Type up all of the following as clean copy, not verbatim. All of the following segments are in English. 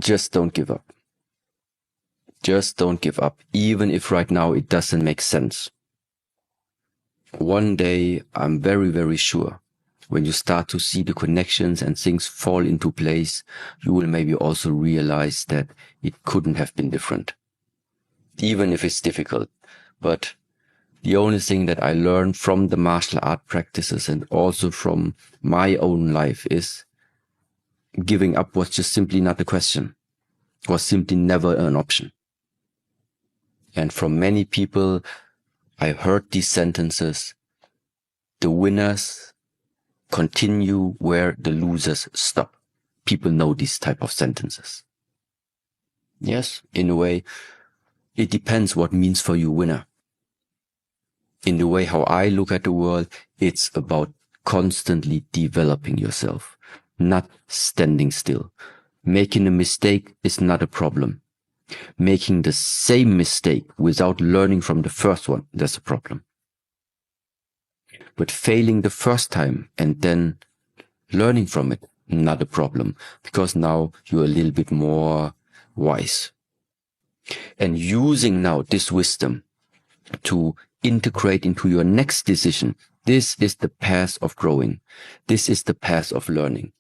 just don't give up. Just don't give up, even if right now it doesn't make sense. One day, I'm very, very sure, when you start to see the connections and things fall into place, you will maybe also realize that it couldn't have been different. Even if it's difficult. But the only thing that I learned from the martial art practices and also from my own life is giving up was just simply not a question, was simply never an option. And from many people, I heard these sentences: the winners continue where the losers stop. People know these type of sentences. Yes, in a way, it depends what means for you winner. In the way how I look at the world, it's about constantly developing yourself, not standing still. Making a mistake is not a problem. Making the same mistake without learning from the first one, that's a problem. But failing the first time and then learning from it, not a problem, because now you're a little bit more wise. And using now this wisdom to integrate into your next decision, this is the path of growing. This is the path of learning.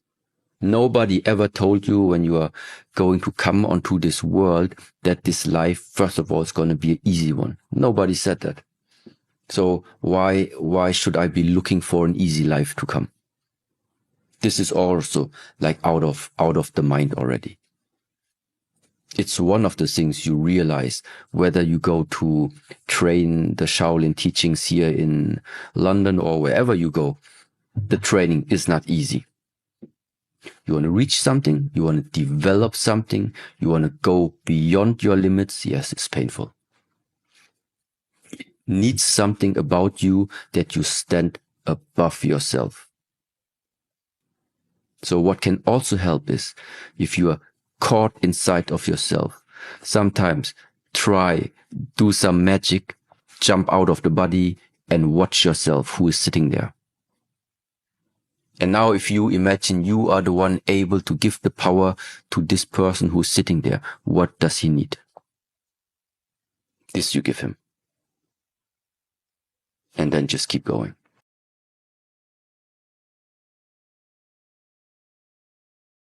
Nobody ever told you when you are going to come onto this world that this life, first of all, is going to be an easy one. Nobody said that. So why should I be looking for an easy life to come? This is also like out of the mind already. It's one of the things you realize whether you go to train the Shaolin teachings here in London or wherever you go. The training is not easy. You want to reach something, you want to develop something, you want to go beyond your limits. Yes, it's painful. It needs something about you that you stand above yourself. So what can also help is if you are caught inside of yourself, sometimes do some magic, jump out of the body and watch yourself who is sitting there. And now if you imagine you are the one able to give the power to this person who's sitting there, what does he need? This you give him. And then just keep going.